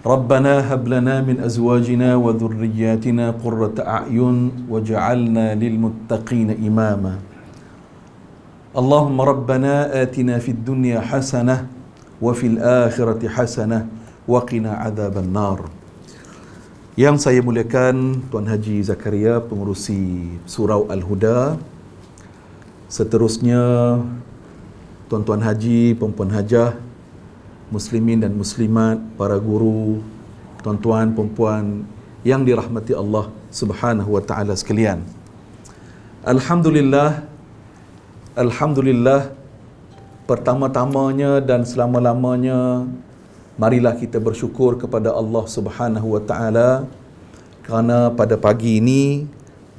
Rabbana hab lana min azwajina wa dhurriyyatina qurrata a'yun waj'alna lil muttaqina imama. Allahumma rabbana atina fid dunya hasanah wa fil akhirati hasanah wa qina adzaban nar. Yang saya muliakan Tuan Haji Zakaria, pengurusi Surau Al-Huda. Seterusnya tuan-tuan haji, puan-puan hajah, muslimin dan muslimat, para guru, tuan-tuan, puan-puan yang dirahmati Allah Subhanahu wa taala sekalian. Alhamdulillah, alhamdulillah, pertama-tamanya dan selama-lamanya marilah kita bersyukur kepada Allah Subhanahu wa taala kerana pada pagi ini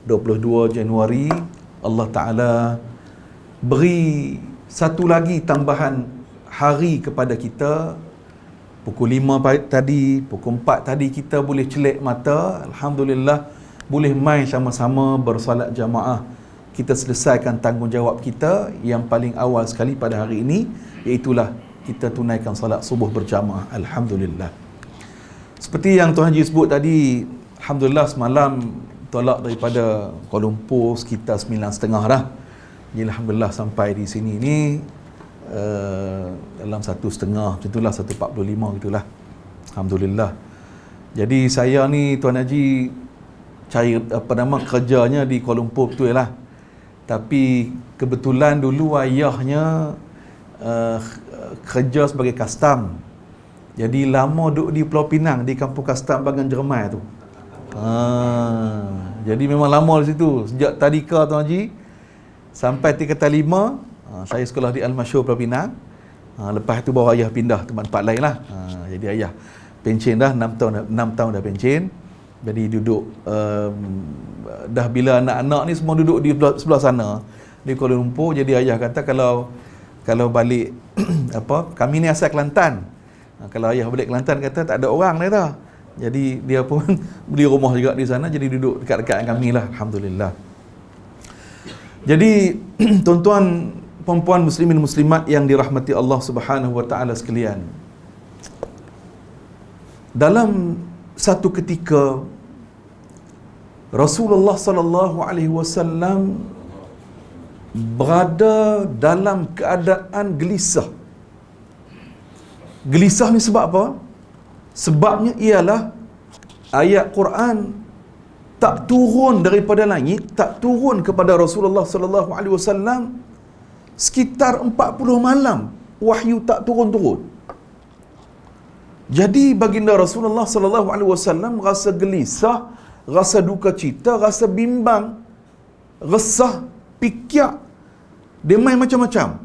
22 Januari Allah taala beri satu lagi tambahan hari kepada kita. Pukul 5 tadi, pukul 4 tadi kita boleh celik mata, alhamdulillah, boleh mai sama-sama bersolat jamaah. Kita selesaikan tanggungjawab kita yang paling awal sekali pada hari ini, iaitulah kita tunaikan solat subuh berjamaah, alhamdulillah. Seperti yang Tuan Haji sebut tadi, alhamdulillah semalam tolak daripada Kuala Lumpur sekitar 9.30 dah. Jadi alhamdulillah sampai di sini ni dalam 1.30 macam itulah, 1.45 gitulah, alhamdulillah. Jadi saya ni Tuan Haji cari kerjanya di Kuala Lumpur betul lah, tapi kebetulan dulu ayahnya kerja sebagai custom, jadi lama duduk di Pulau Pinang, di kampung custom Bagan Jeremai tu. Jadi memang lama di situ, sejak tadika Tuan Haji sampai tingkatan 5. Saya sekolah di Al-Masyhur Pulau Pinang. Lepas tu baru ayah pindah tempat lain lah. Jadi ayah pencen dah 6 tahun dah pencen. Jadi duduk dah bila anak-anak ni semua duduk di sebelah sana di Kuala Lumpur. Jadi ayah kata kalau balik kami ni asal Kelantan. Kalau ayah balik Kelantan kata tak ada orang dah dah. Jadi dia pun beli rumah juga di sana, jadi duduk dekat-dekat dengan kami lah, alhamdulillah. Jadi tuan-tuan, puan-puan muslimin muslimat yang dirahmati Allah Subhanahu wa taala sekalian. Dalam satu ketika Rasulullah sallallahu alaihi wasallam berada dalam keadaan gelisah. Gelisah ni sebab apa? Sebabnya ialah ayat Quran tak turun daripada langit, tak turun kepada Rasulullah sallallahu alaihi wasallam sekitar 40 malam. Wahyu tak turun-turun. Jadi baginda Rasulullah sallallahu alaihi wasallam rasa gelisah, rasa duka cita, rasa bimbang, resah, fikir. Dia main macam-macam.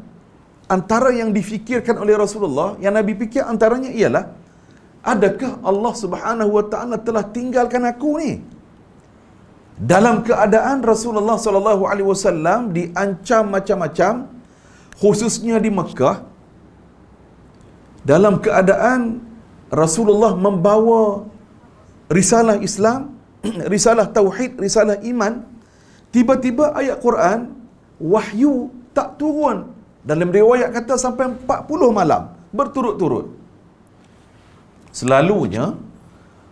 Antara yang difikirkan oleh Rasulullah, yang Nabi fikir antaranya ialah, adakah Allah Subhanahu wa taala telah tinggalkan aku ni? Dalam keadaan Rasulullah sallallahu alaihi wasallam diancam macam-macam, khususnya di Mekah, dalam keadaan Rasulullah membawa risalah Islam, risalah tauhid, risalah iman, tiba-tiba ayat Quran wahyu tak turun. Dalam riwayat kata sampai 40 malam berturut-turut. Selalunya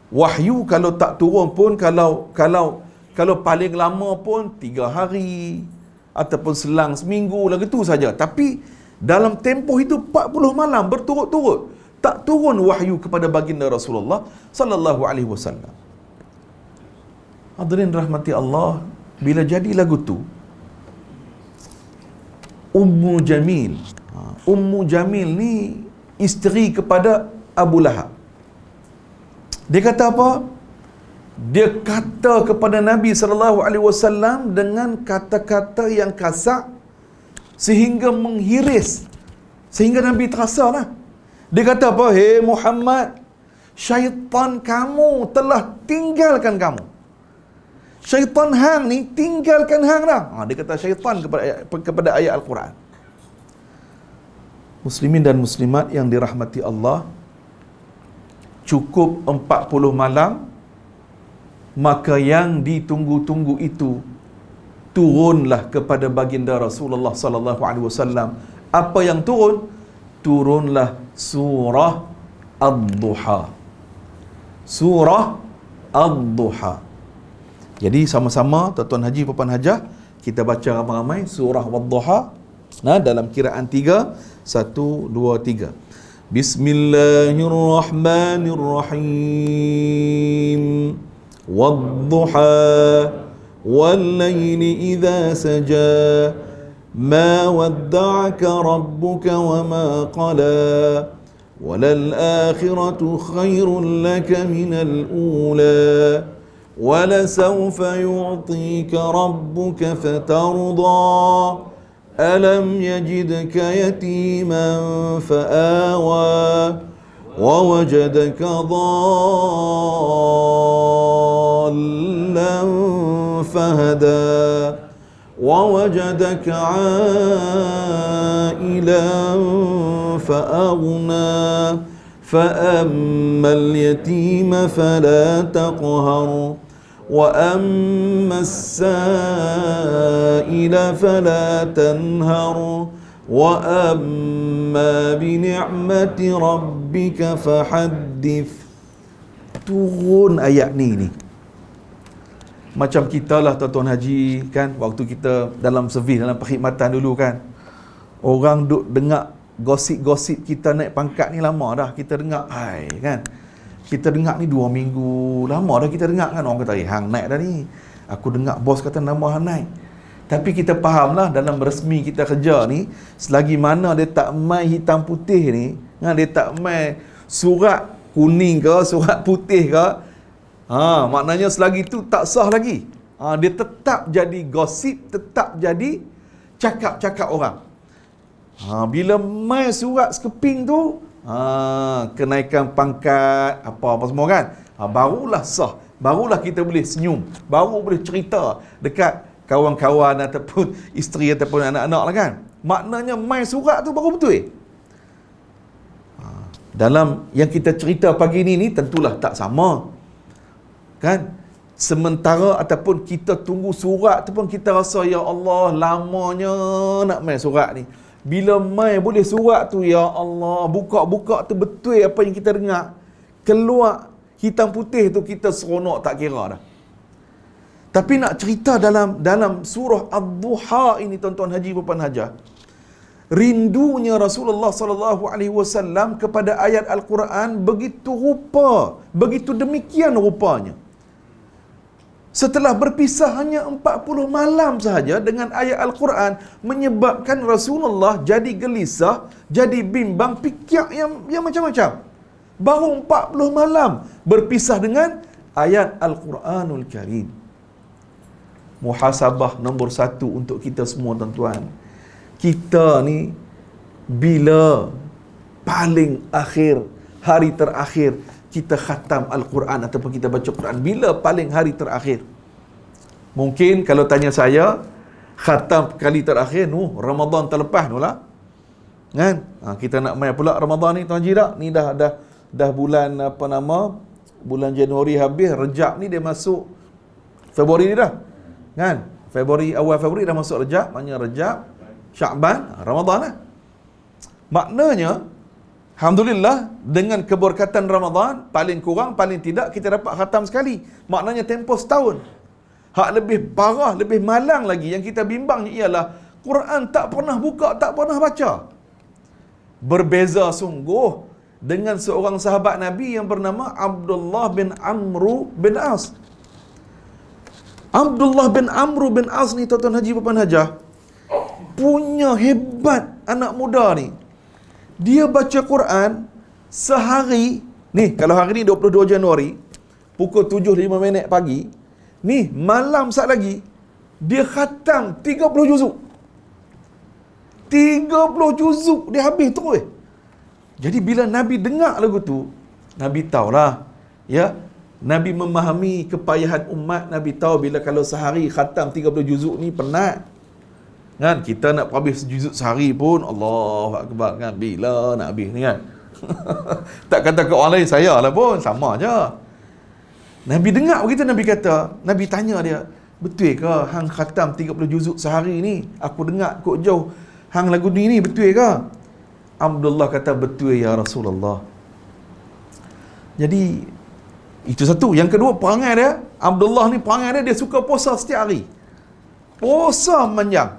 wahyu kalau tak turun pun, kalau paling lama pun 3 hari ataupun selang seminggu lah gitu saja. Tapi dalam tempoh itu 40 malam berturut-turut tak turun wahyu kepada baginda Rasulullah sallallahu alaihi wasallam. Hadirin rahmati Allah, bila jadi lagu tu, Ummu Jamil. Ummu Jamil ni isteri kepada Abu Lahab. Dia kata apa? Dia kata kepada Nabi sallallahu alaihi wasallam dengan kata-kata yang kasar sehingga menghiris, sehingga Nabi terasalah. Dia kata apa? Hei Muhammad, syaitan kamu telah tinggalkan kamu. Syaitan hang ni tinggalkan hang dah. Dia kata syaitan kepada ayat Al-Quran. Muslimin dan muslimat yang dirahmati Allah, cukup 40 malam, maka yang ditunggu-tunggu itu turunlah kepada baginda Rasulullah sallallahu alaihi wasallam. Apa yang turun? Turunlah surah Ad-Duha. surah Ad-Duha. Jadi sama-sama tuan-tuan haji, puan hajah, kita baca ramai-ramai surah Wad-Duha. Nah, dalam kiraan 3, 1, 2, 3. Bismillahirrahmanirrahim. Wad-Duha wal-laili idza saja. Ma wadda'aka rabbuka wa ma qala. وَلَلْآخِرَةُ خَيْرٌ لَكَ مِنَ الْأُولَى وَلَسَوْفَ يُعْطِيكَ رَبُّكَ فَتَرْضَى أَلَمْ يَجِدْكَ يَتِيمًا فَآوَى وَوَجَدَكَ ضَالًّا فَهَدَى وَوَجَدَكَ عَائِلًا فَأَغْنَى فَأَمَّا الْيَتِيمَ فَلَا تَقْهَرْ وَأَمَّا السَّائِلَ فَلَا تَنْهَرْ وَأَمَّا بِنِعْمَةِ رَبِّكَ فَحَدِّثْ. Turun ayat ni. Macam kita lah tuan-tuan haji kan, waktu kita dalam servis, dalam perkhidmatan dulu kan, orang duk dengar gosip-gosip kita naik pangkat ni lama dah kita dengar. Hai kan, kita dengar ni 2 minggu lama dah kita dengar kan. Orang kata hang naik dah ni, aku dengar bos kata nama hang naik. Tapi kita faham lah, dalam resmi kita kerja ni, selagi mana dia tak mai hitam putih ni, dia tak mai surat kuning ke surat putih ke, maknanya selagi tu tak sah lagi. Dia tetap jadi gosip, tetap jadi cakap-cakap orang. Bila mai surat sekeping tu, kenaikan pangkat apa-apa semua kan, barulah sah, barulah kita boleh senyum, baru boleh cerita dekat kawan-kawan ataupun isteri ataupun anak-anak lah kan. Maknanya mai surat tu baru betul. Dalam yang kita cerita pagi ni tentulah tak sama kan. Sementara ataupun kita tunggu surat tu pun kita rasa ya Allah lamanya nak mai surat ni. Bila mai boleh surat tu, ya Allah, buka-buka tu betul apa yang kita dengar, keluar hitam putih tu, kita seronok tak kira dah. Tapi nak cerita dalam surah Ad-Duha ini tuan-tuan haji puan hajah, rindunya Rasulullah sallallahu alaihi wasallam kepada ayat Al-Quran begitu rupa, begitu demikian rupanya. Setelah berpisah hanya 40 malam sahaja dengan ayat Al-Quran, menyebabkan Rasulullah jadi gelisah, jadi bimbang, fikir yang macam-macam. Baru 40 malam berpisah dengan ayat Al-Quranul Karim. Muhasabah nombor 1 untuk kita semua tuan-tuan. Kita ni bila paling akhir, hari terakhir kita khatam Al-Quran ataupun kita baca Quran, bila paling hari terakhir? Mungkin kalau tanya saya, khatam kali terakhir Ramadan terlepas lah kan. Kita nak mai pula Ramadan ni tuan haji tak? Ni dah bulan bulan Januari habis, Rejab ni dia masuk Februari ni dah kan. Awal Februari dah masuk Rejab, maknanya Rejab, Syakban, Ramadan lah. Maknanya alhamdulillah, dengan keberkatan Ramadan, paling kurang, paling tidak kita dapat khatam sekali. Maknanya tempoh setahun. Hak lebih parah, lebih malang lagi yang kita bimbangnya ialah Quran tak pernah buka, tak pernah baca. Berbeza sungguh dengan seorang sahabat Nabi yang bernama Abdullah bin Amru bin As. Abdullah bin Amru bin As ni tuan-tuan haji puan hajah, punya hebat anak muda ni. Dia baca Quran sehari ni, kalau hari ni 22 Januari pukul 7.05 pagi ni, malam sat lagi dia khatam 30 juzuk. 30 juzuk dia habis terus. Jadi bila Nabi dengar lagu tu, Nabi tahulah ya, Nabi memahami kepayahan umat. Nabi tahu bila kalau sehari khatam 30 juzuk ni penat kan. Kita nak habis sejuzuk sehari pun Allahu Akbar kan, bila nak habis ni kan. Tak kata ke orang lain, saya lah pun sama je. Nabi dengar begitu, Nabi kata, Nabi tanya dia, betul ke hang khatam 30 juzuk sehari ni? Aku dengar kok jauh hang lagu ni betul ke? Abdullah kata, betul ya Rasulullah. Jadi Itu satu. Yang kedua, perangai dia, Abdullah ni perangai dia suka puasa setiap hari. Puasa panjang.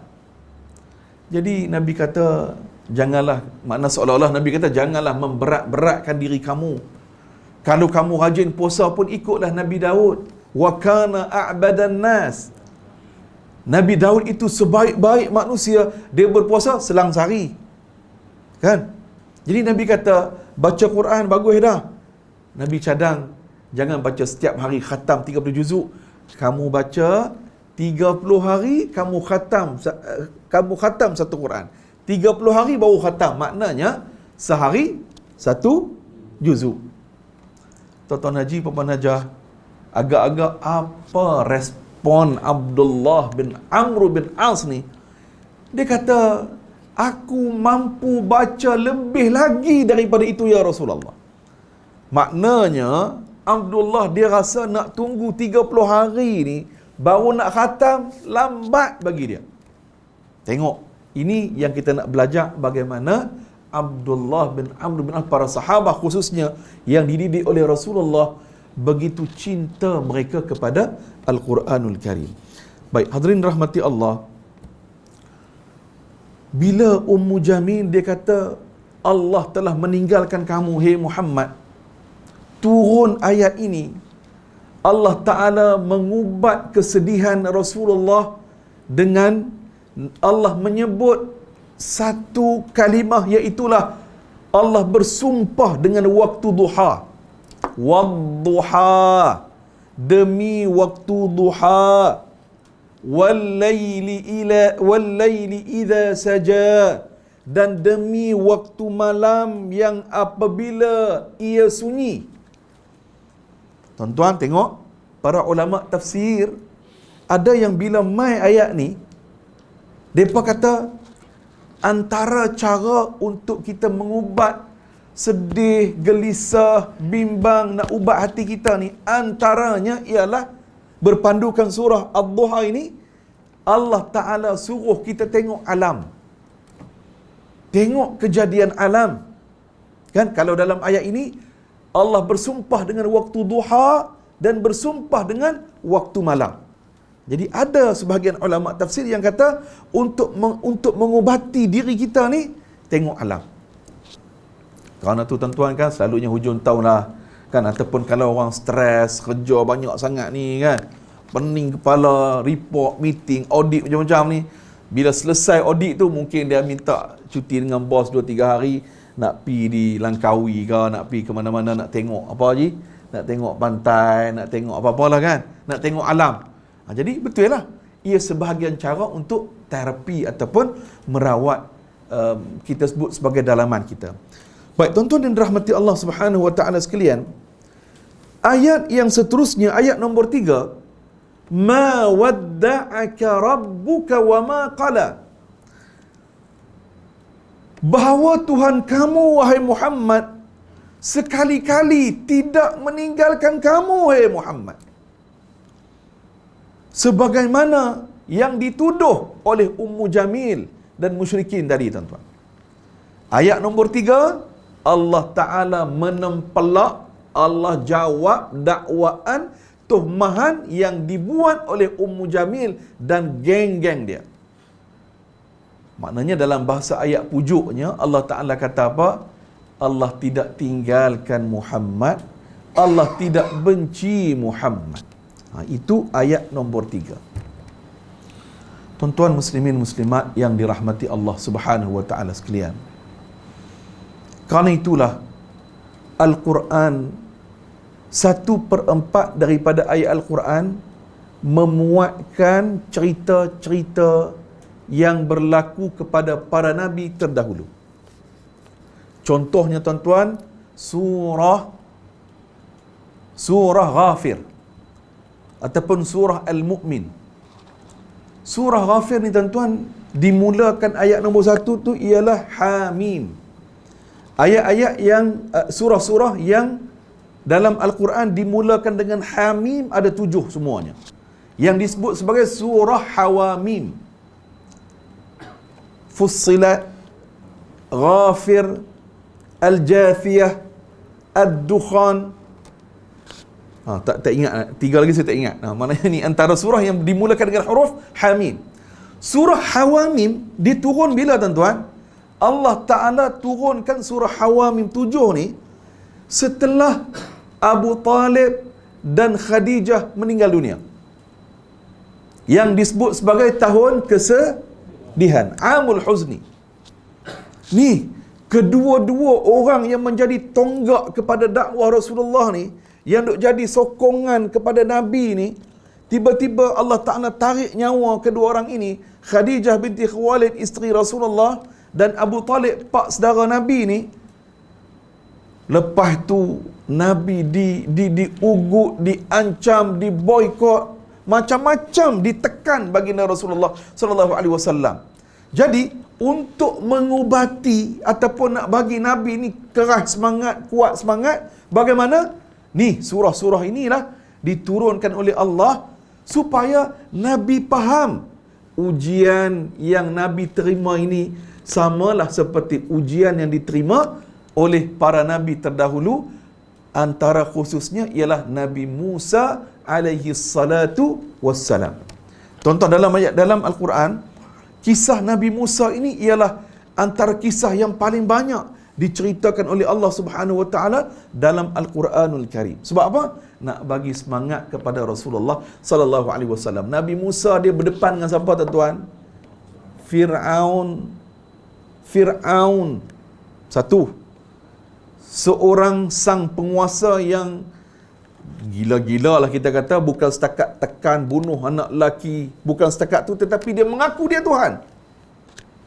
Jadi Nabi kata, janganlah, makna seolah-olah Nabi kata, janganlah memberat-beratkan diri kamu. Kalau kamu rajin puasa pun ikutlah Nabi Daud. Wa kana a'badan nas. Nabi Daud itu sebaik-baik manusia, dia berpuasa selang sehari. Kan? Jadi Nabi kata, baca Quran bagus dah. Nabi cadang, jangan baca setiap hari khatam 30 juzuk. Kamu baca 30 hari kamu khatam satu Quran. 30 hari baru khatam. Maknanya sehari satu juzuk. Tuan-tuan haji, puan-puan hajah, agak-agak apa respon Abdullah bin Amr bin As ni? Dia kata, aku mampu baca lebih lagi daripada itu ya Rasulullah. Maknanya Abdullah dia rasa nak tunggu 30 hari ni baru nak khatam, lambat bagi dia. Tengok, ini yang kita nak belajar bagaimana Abdullah bin Amr bin As, para sahabat khususnya yang dididik oleh Rasulullah, begitu cinta mereka kepada Al-Quranul Karim. Baik, hadirin rahmati Allah, bila Ummu Jamil dia kata, Allah telah meninggalkan kamu, hey Muhammad, turun ayat ini, Allah Ta'ala mengubat kesedihan Rasulullah dengan Allah menyebut satu kalimah, iaitulah Allah bersumpah dengan waktu duha. Wadduha, demi waktu duha. Wallaili idza saja, dan demi waktu malam yang apabila ia sunyi. Tuan-tuan tengok, para ulama tafsir ada yang bila mai ayat ni, mereka kata antara cara untuk kita mengubat sedih, gelisah, bimbang, nak ubat hati kita ni, antaranya ialah berpandukan surah Ad-Duha ini. Allah Ta'ala suruh kita tengok alam, tengok kejadian alam. Kan, kalau dalam ayat ini Allah bersumpah dengan waktu duha dan bersumpah dengan waktu malam. Jadi ada sebahagian ulama tafsir yang kata untuk mengubati diri kita ni, tengok alam. Kerana tu tuan-tuan kan, selalunya hujung tahun lah kan, ataupun kalau orang stres, kerja banyak sangat ni kan, pening kepala, report, meeting, audit macam-macam ni. Bila selesai audit tu, mungkin dia minta cuti dengan bos 2-3 hari, nak pi di Langkawi ke, nak pi ke mana-mana, nak tengok apa lagi, nak tengok pantai, nak tengok apa-apalah kan, nak tengok alam. Jadi betul lah, ia sebahagian cara untuk terapi ataupun merawat kita sebut sebagai dalaman kita. Baik, tuan-tuan dan rahmati Allah Subhanahu wa taala sekalian, ayat yang seterusnya, ayat nombor 3, ma wadda'aka rabbuka wa ma qala, bahawa Tuhan kamu wahai Muhammad sekali-kali tidak meninggalkan kamu wahai Muhammad, sebagaimana yang dituduh oleh Ummu Jamil dan musyrikin tadi tuan-tuan. Ayat nombor 3, Allah Ta'ala menempelak, Allah jawab dakwaan, tuhmahan yang dibuat oleh Ummu Jamil dan geng-geng dia. Maknanya dalam bahasa ayat pujuknya, Allah Ta'ala kata apa? Allah tidak tinggalkan Muhammad, Allah tidak benci Muhammad. Itu ayat nombor 3. Tuan-tuan muslimin muslimat yang dirahmati Allah Subhanahu wa taala sekalian, kerana itulah Al-Quran, 1/4 daripada ayat Al-Quran memuatkan cerita-cerita yang berlaku kepada para nabi terdahulu. Contohnya tuan-tuan, surah Ghafir ataupun surah Al-Mu'min. Surah Ghafir ni tuan-tuan, dimulakan ayat nombor 1 tu ialah Hamim. Ayat-ayat yang surah-surah yang dalam Al-Quran dimulakan dengan Hamim ada 7 semuanya, yang disebut sebagai surah Hawamim. Fussilat, Ghafir, Al-Jathiyah, Ad-Dukhan. Tak ingat. 3 lagi saya tak ingat. Maknanya ni antara surah yang dimulakan dengan huruf Hamim. Surah Hawamim diturun bila tuan-tuan? Allah Ta'ala turunkan surah Hawamim 7 ni setelah Abu Talib dan Khadijah meninggal dunia, yang disebut sebagai tahun kesedihan, Amul Huzni. Ni kedua-dua orang yang menjadi tonggak kepada dakwah Rasulullah ni, yang duk jadi sokongan kepada Nabi ni, tiba-tiba Allah Ta'ala tarik nyawa kedua orang ini, Khadijah binti Khuwailid isteri Rasulullah dan Abu Talib pak saudara Nabi ni. Lepas tu Nabi diugut, diancam, diboikot, macam-macam ditekan baginda Rasulullah sallallahu alaihi wasallam. Jadi untuk mengubati ataupun nak bagi Nabi ni keras semangat, kuat semangat, bagaimana? Ni surah-surah inilah diturunkan oleh Allah supaya Nabi faham ujian yang Nabi terima ini samalah seperti ujian yang diterima oleh para Nabi terdahulu, antara khususnya ialah Nabi Musa alaihi salatu wassalam. Tonton dalam Al-Quran, kisah Nabi Musa ini ialah antara kisah yang paling banyak diceritakan oleh Allah Subhanahu wa taala dalam Al-Quranul Karim. Sebab apa? Nak bagi semangat kepada Rasulullah sallallahu alaihi wasallam. Nabi Musa dia berdepan dengan siapa tuan-tuan? Fir'aun. Satu, seorang sang penguasa yang gila-gila lah kita kata, bukan setakat tekan bunuh anak lelaki, bukan setakat tu, tetapi dia mengaku dia Tuhan.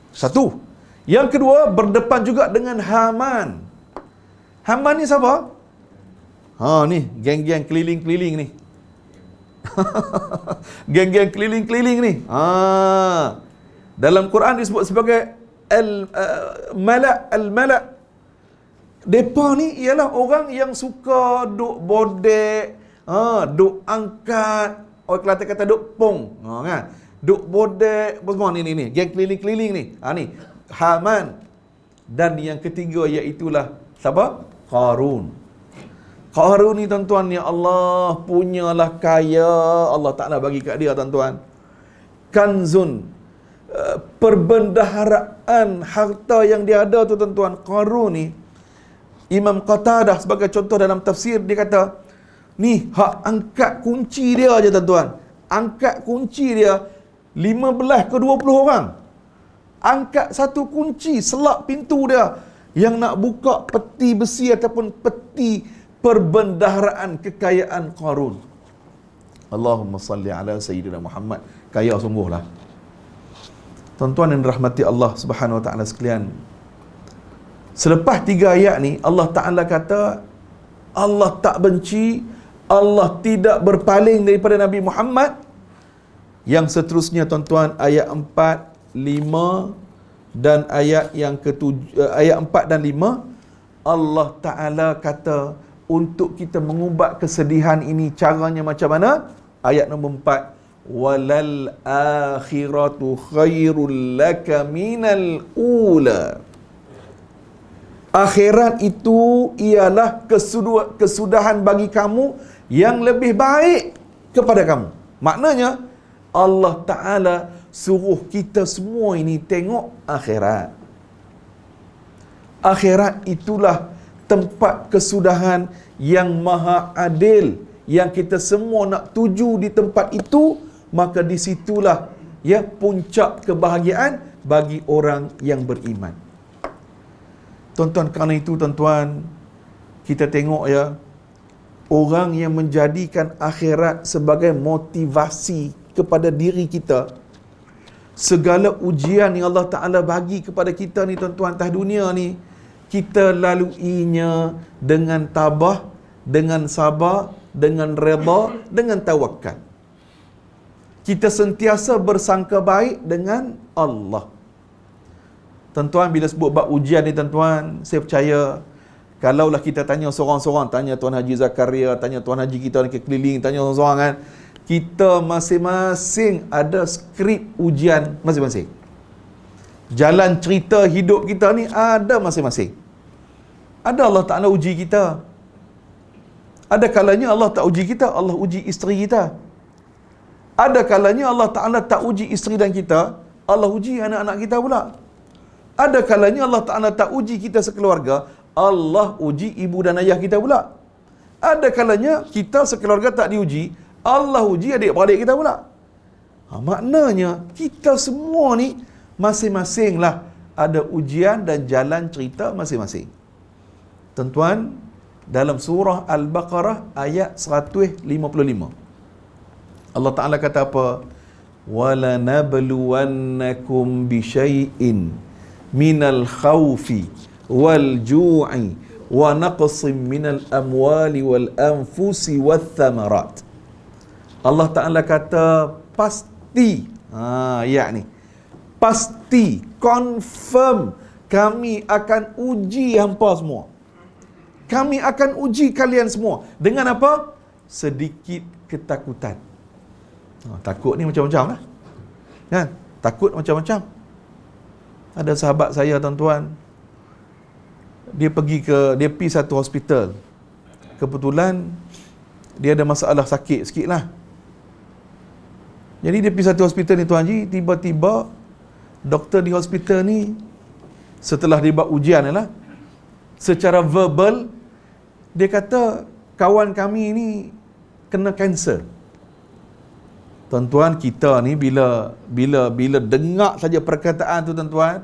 Satu. Yang kedua, berdepan juga dengan Haman. Haman ni siapa? Ni geng-geng keliling-keliling ni. Geng-geng keliling-keliling ni. Dalam Quran disebut sebagai Al-Mala'. Depa ni ialah orang yang suka duk bodek, duk angkat, orang Kelantan kata duk pong, kan? Duk bodek, semua ni, geng keliling-keliling ni. Ni Haman. Dan yang ketiga iaitulah siapa? Qarun. Qarun ni tuan-tuan, ya Allah, punyalah kaya Allah Ta'ala bagi kat dia tuan-tuan. Kanzun, perbendaharaan harta yang dia ada tu tuan-tuan. Qarun ni, Imam Qatadah sebagai contoh dalam tafsir, dia kata, ni hak angkat kunci dia aja tuan-tuan. Angkat kunci dia 15 ke 20 orang. Angkat satu kunci, selak pintu dia yang nak buka peti besi ataupun peti perbendaharaan kekayaan Qarun. Allahumma salli ala Sayyidina Muhammad. Kaya sungguhlah. Tuan-tuan yang dirahmati Allah Subhanahu wa taala sekalian, selepas 3 ayat ni Allah Ta'ala kata Allah tak benci, Allah tidak berpaling daripada Nabi Muhammad. Yang seterusnya tuan-tuan, ayat 4, 5 dan ayat yang ayat 4 dan 5, Allah Ta'ala kata untuk kita mengubat kesedihan ini, caranya macam mana? Ayat nombor 4, walal akhiratu khairul laka minal ula. Akhirat itu ialah kesudahan bagi kamu yang lebih baik kepada kamu. Maknanya Allah Ta'ala suruh kita semua ini tengok akhirat. Akhirat itulah tempat kesudahan yang maha adil, yang kita semua nak tuju di tempat itu. Maka di situlah puncak kebahagiaan bagi orang yang beriman. Tuan-tuan, kerana itu tuan-tuan, kita tengok orang yang menjadikan akhirat sebagai motivasi kepada diri kita. Segala ujian yang Allah Ta'ala bagi kepada kita ni tuan-tuan, atas dunia ni, kita laluinya dengan tabah, dengan sabar, dengan redha, dengan tawakal. Kita sentiasa bersangka baik dengan Allah. Tuan-tuan, bila sebut bab ujian ni tuan-tuan, saya percaya kalaulah kita tanya seorang-seorang, tanya Tuan Haji Zakaria, tanya Tuan Haji kita yang keliling, tanya seorang-seorang kan, kita masing-masing ada skrip ujian masing-masing. Jalan cerita hidup kita ni ada masing-masing. Ada Allah Ta'ala uji kita. Ada kalanya Allah tak uji kita, Allah uji isteri kita. Ada kalanya Allah Ta'ala tak uji isteri dan kita, Allah uji anak-anak kita pula. Ada kalanya Allah Ta'ala tak uji kita sekeluarga, Allah uji ibu dan ayah kita pula. Ada kalanya kita sekeluarga tak diuji, Allah uji adik-beradik kita pula. Maknanya kita semua ni masing-masing lah ada ujian dan jalan cerita masing-masing. Tuan-tuan, dalam surah Al-Baqarah ayat 155, Allah Ta'ala kata apa? وَلَنَبْلُوَنَّكُمْ بِشَيْءٍ مِنَ الْخَوْفِ وَالْجُوعِ وَنَقْصٍ مِنَ الْأَمْوَالِ وَالْأَنْفُسِ وَالثَّمَرَاتِ. Allah Ta'ala kata pasti, yakni pasti, confirm, kami akan uji hampa semua. Kami akan uji kalian semua. Dengan apa? Sedikit ketakutan. Takut ni macam-macam lah. Kan? Takut macam-macam. Ada sahabat saya, tuan-tuan, dia pergi satu hospital. Kebetulan dia ada masalah sakit sikit lah. Jadi dia pergi satu hospital ni, Tuan Haji, tiba-tiba doktor di hospital ni, setelah dia buat ujian lah, secara verbal, dia kata kawan kami ni kena kanser. Tuan-tuan, kita ni bila dengar saja perkataan tu, tuan-tuan,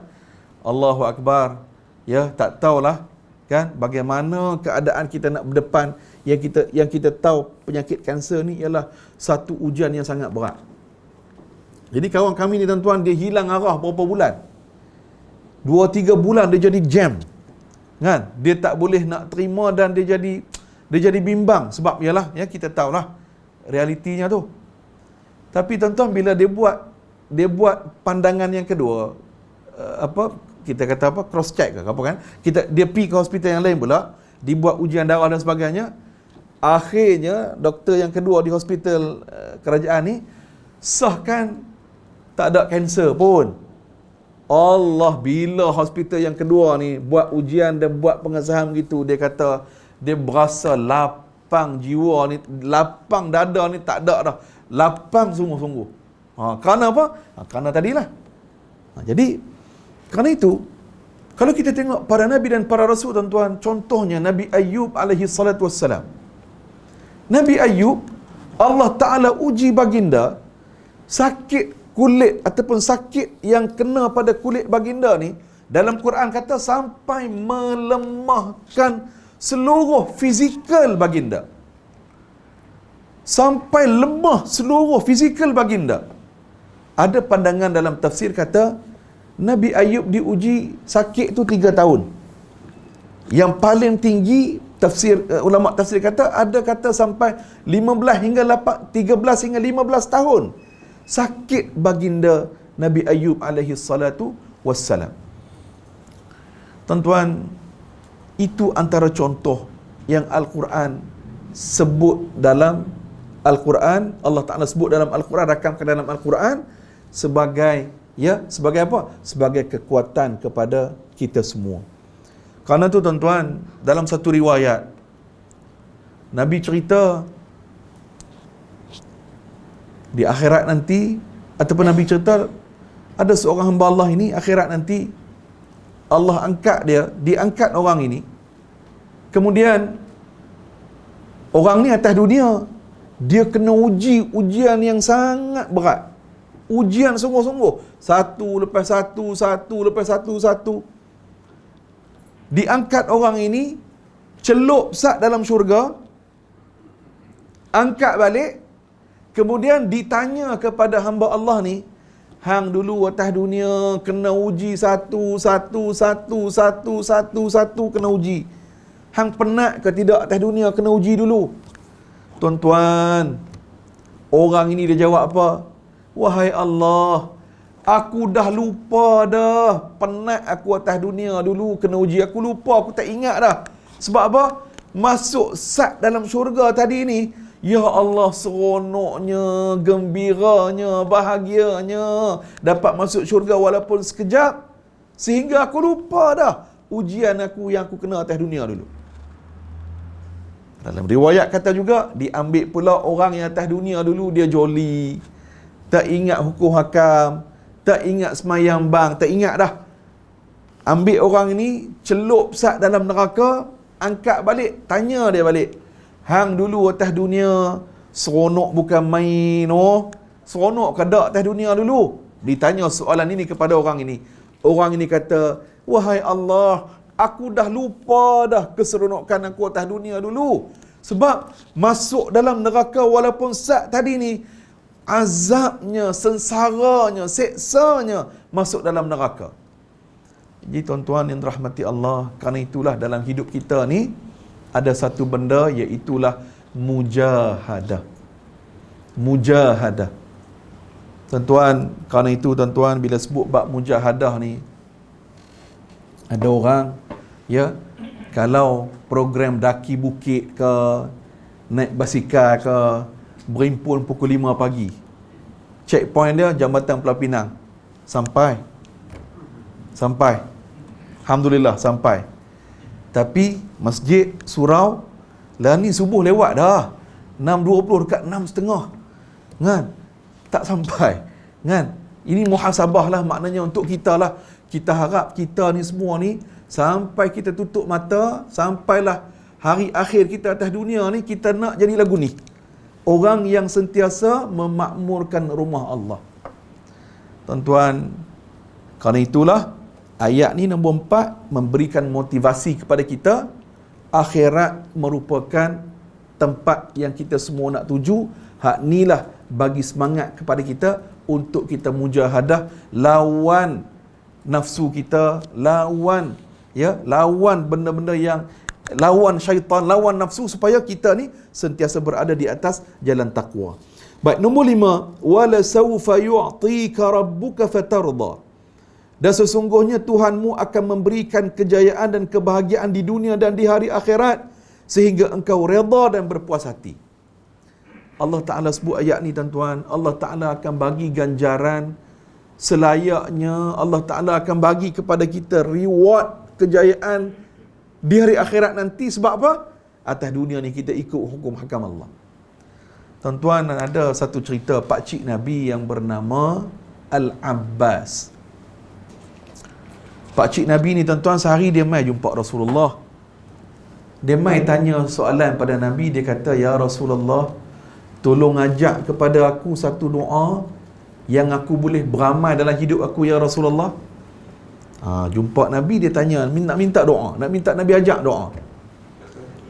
Allahu Akbar, ya, tak tahulah kan bagaimana keadaan kita nak berdepan. Yang kita tahu penyakit kanser ni ialah satu ujian yang sangat berat. Jadi kawan kami ni, tuan-tuan, dia hilang arah berapa bulan, 2-3 bulan dia jadi jam, kan? Dia tak boleh nak terima dan dia jadi bimbang. Sebab ialah, ya, kita tahulah realitinya tu. Tapi tuan-tuan, bila dia buat pandangan yang kedua, kita kata apa, cross check ke apa kan, dia pergi ke hospital yang lain pula, dibuat ujian darah dan sebagainya. Akhirnya doktor yang kedua di hospital kerajaan ni sahkan tak ada kanser pun. Allah, bila hospital yang kedua ni buat ujian dan buat pengesahan begitu, dia kata dia berasa lapang jiwa ni, lapang dada ni tak ada dah. Lapang sungguh-sungguh. Kerana apa? Kerana tadilah. Jadi, kerana itu, kalau kita tengok para Nabi dan para Rasul, tuan-tuan, contohnya Nabi Ayyub alaihi salatu wassalam. Nabi Ayyub, Allah Ta'ala uji baginda, sakit kulit ataupun sakit yang kena pada kulit baginda ni, dalam Quran kata sampai melemahkan seluruh fizikal baginda. Sampai lemah seluruh fizikal baginda. Ada pandangan dalam tafsir kata Nabi Ayyub diuji sakit tu 3 tahun. Yang paling tinggi ulama tafsir kata, ada kata sampai 13 hingga 15 tahun sakit baginda Nabi Ayyub alaihi salatu wassalam. Tuan-tuan, itu antara contoh yang Al-Quran sebut dalam Al-Quran, Allah Ta'ala sebut dalam Al-Quran, rakamkan dalam Al-Quran sebagai apa? Sebagai kekuatan kepada kita semua. Kerana tu, tuan-tuan, dalam satu riwayat Nabi cerita di akhirat nanti, ataupun Nabi cerita ada seorang hamba Allah ini, akhirat nanti Allah diangkat orang ini, kemudian orang ni atas dunia dia kena ujian yang sangat berat, ujian sungguh-sungguh, satu lepas satu. Diangkat orang ini, celup sat dalam syurga, angkat balik, kemudian ditanya kepada hamba Allah ni, hang dulu atas dunia kena uji satu kena uji, hang penat ke tidak atas dunia kena uji dulu? Tuan-tuan, orang ini dia jawab apa? Wahai Allah, aku dah lupa dah, penat aku atas dunia dulu kena uji, aku lupa, aku tak ingat dah. Sebab apa? Masuk sat dalam syurga tadi ni, ya Allah, seronoknya, gembiranya, bahagianya dapat masuk syurga walaupun sekejap, sehingga aku lupa dah ujian aku yang aku kena atas dunia dulu. Dalam riwayat kata juga, diambil pula orang yang atas dunia dulu, dia joli, tak ingat hukum hakam, tak ingat semayang bang, tak ingat dah. Ambil orang ini, celup sat dalam neraka, angkat balik, tanya dia balik. Hang dulu atas dunia, seronok bukan main, oh. Seronok ke tak atas dunia dulu? Ditanya soalan ini kepada orang ini. Orang ini kata, wahai Allah, aku dah lupa dah keseronokan aku atas dunia dulu. Sebab masuk dalam neraka walaupun sat tadi ni, azabnya, sengsaranya, seksanya masuk dalam neraka. Jadi tuan-tuan yang dirahmati Allah, kerana itulah dalam hidup kita ni ada satu benda, iaitulah mujahadah. Mujahadah. Tuan-tuan, kerana itu tuan-tuan, bila sebut bab mujahadah ni, ada orang, ya, kalau program daki bukit ke, naik basikal ke, berimpun pukul 5 pagi. Checkpoint dia Jambatan Pulau Pinang. Sampai. Alhamdulillah sampai. Tapi masjid surau lah ni subuh lewat dah. 6.20 dekat 6.30. Kan? Tak sampai. Kan? Ini muhasabah lah, maknanya untuk kita lah. Kita harap kita ni semua ni sampai kita tutup mata, sampailah hari akhir kita atas dunia ni, kita nak jadi lagu ni. Orang yang sentiasa memakmurkan rumah Allah. Tuan-tuan, kerana itulah ayat ni nombor 4 memberikan motivasi kepada kita. Akhirat merupakan tempat yang kita semua nak tuju. Hak inilah bagi semangat kepada kita untuk kita mujahadah, lawan nafsu kita, lawan benda-benda yang, lawan syaitan, lawan nafsu, supaya kita ni sentiasa berada di atas jalan takwa. Baik, nombor 5, wala sawfa yu'tika rabbuka fatarda. Dan sesungguhnya Tuhanmu akan memberikan kejayaan dan kebahagiaan di dunia dan di hari akhirat sehingga engkau redha dan berpuas hati. Allah Ta'ala sebut ayat ni tuan-tuan, Allah Ta'ala akan bagi ganjaran selayaknya, Allah Ta'ala akan bagi kepada kita reward, kejayaan di hari akhirat nanti. Sebab apa? Atas dunia ni kita ikut hukum hakam Allah. Tuan-tuan, ada satu cerita pakcik Nabi yang bernama Al-Abbas. Pakcik Nabi ni tuan-tuan, sehari dia mai jumpa Rasulullah. Dia mai tanya soalan pada Nabi. Dia kata, ya Rasulullah, tolong ajak kepada aku satu doa yang aku boleh beramal dalam hidup aku, ya Rasulullah. Jumpa Nabi, dia tanya, nak minta doa, nak minta Nabi ajak doa.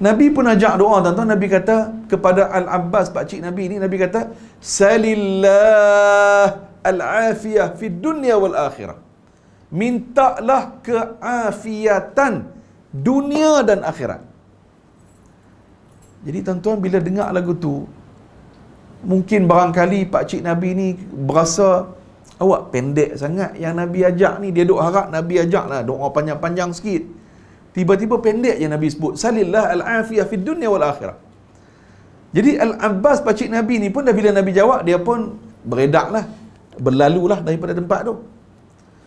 Nabi pun ajak doa tuan-tuan. Nabi kata kepada Al-Abbas, pakcik Nabi ni, Nabi kata, salillah al-afiyah fid dunya wal akhirah. Mintalah keafiatan dunia dan akhirat. Jadi tuan-tuan, bila dengar lagu tu, mungkin barangkali pakcik Nabi ni berasa, awak pendek sangat yang Nabi ajak ni. Dia duk harap Nabi ajak lah doa panjang-panjang sikit. Tiba-tiba pendek je Nabi sebut, salillah al-afiyah fid dunya wal akhirah. Jadi Al-Abbas pakcik Nabi ni pun dah, bila Nabi jawab, dia pun beredak lah, berlalu lah daripada tempat tu.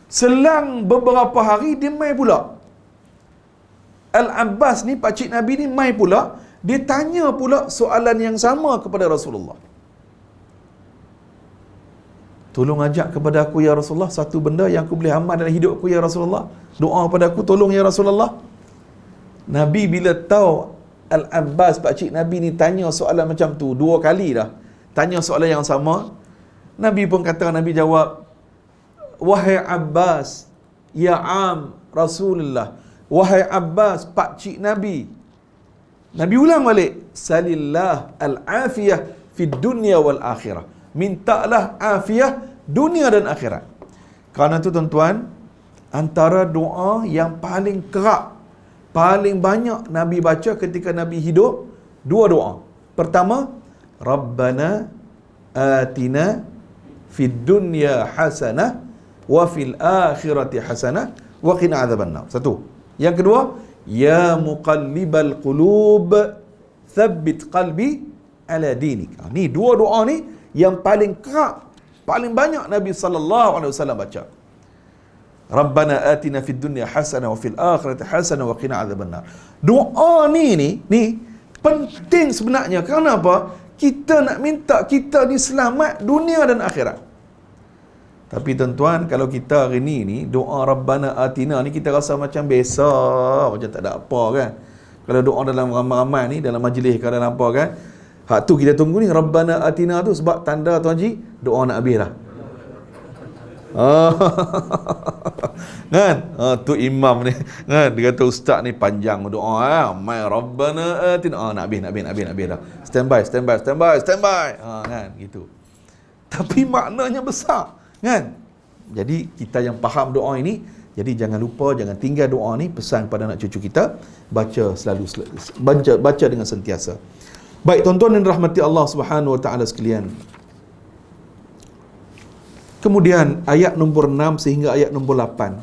Selang beberapa hari, dia mai pula. Al-Abbas ni, pakcik Nabi ni mai pula. Dia tanya pula soalan yang sama kepada Rasulullah. Tolong ajak kepada aku, ya Rasulullah, satu benda yang aku boleh amal dalam hidup aku, ya Rasulullah. Doa pada aku, tolong, ya Rasulullah. Nabi bila tahu Al-Abbas, pakcik Nabi ni tanya soalan macam tu 2 kali dah, tanya soalan yang sama, Nabi pun kata, Nabi jawab, wahai Abbas, ya am Rasulullah, wahai Abbas, pakcik Nabi. Nabi ulang balik, salillah al-afiyah fid dunya wal akhirah. Mintalah afiah dunia dan akhirat. Kerana itu tuan-tuan, antara doa yang paling kerap, paling banyak Nabi baca ketika Nabi hidup, 2 doa. Pertama, Rabbana atina fid dunya hasanah wa fil akhirati hasanah wa qina adzabannar. 1. Yang kedua, ya muqallibal qulub thabbit qalbi ala dinik. Ni 2 doa ni yang paling kerap, paling banyak Nabi sallallahu alaihi wasallam baca. Rabbana atina fid dunya hasanah wa fil akhirati hasanah wa qina adzabannar. Doa ni Penting sebenarnya. Kerana apa? Kita nak minta kita ni selamat dunia dan akhirat. Tapi tuan-tuan, kalau kita hari ni doa Rabbana Atina ni kita rasa macam biasa, macam tak ada apa kan. Kalau doa dalam ramai-ramai ni, dalam majlis ke dalam apa kan, hak tu kita tunggu ni Rabbana Atina tu sebab tanda Tuan Haji doa nak habis dah. Kan? Tu imam ni kan, dia kata ustaz ni panjang doa mai Rabbana Atina, nak habis dah. Standby kan gitu. Tapi maknanya besar kan. Jadi kita yang faham doa ini, jadi jangan lupa, jangan tinggal doa ni, pesan pada anak cucu kita, baca dengan sentiasa. Baik tuan-tuan dan rahmati Allah Subhanahu wa taala sekalian. Kemudian ayat nombor 6 sehingga ayat nombor 8.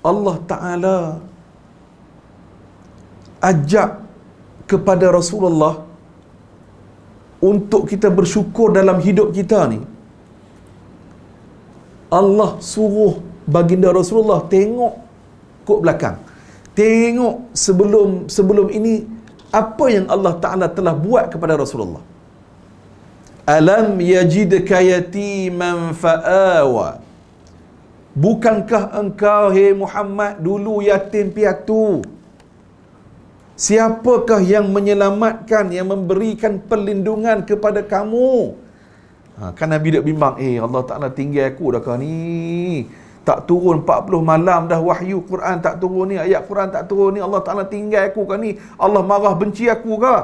Allah Taala ajak kepada Rasulullah untuk kita bersyukur dalam hidup kita ni. Allah suruh baginda Rasulullah tengok kok belakang. Tengok sebelum ini apa yang Allah Ta'ala telah buat kepada Rasulullah. Alam yajidka yatiman fa'awa. Bukankah engkau, hai Muhammad, dulu yatim piatu? Siapakah yang menyelamatkan, yang memberikan perlindungan kepada kamu? Kan Nabi dah bimbang, Allah Ta'ala tinggal aku dah kau ni. Tak turun 40 malam dah wahyu Quran tak turun ni, ayat Quran tak turun ni, Allah Ta'ala tinggal aku kau ni. Allah marah benci aku ke?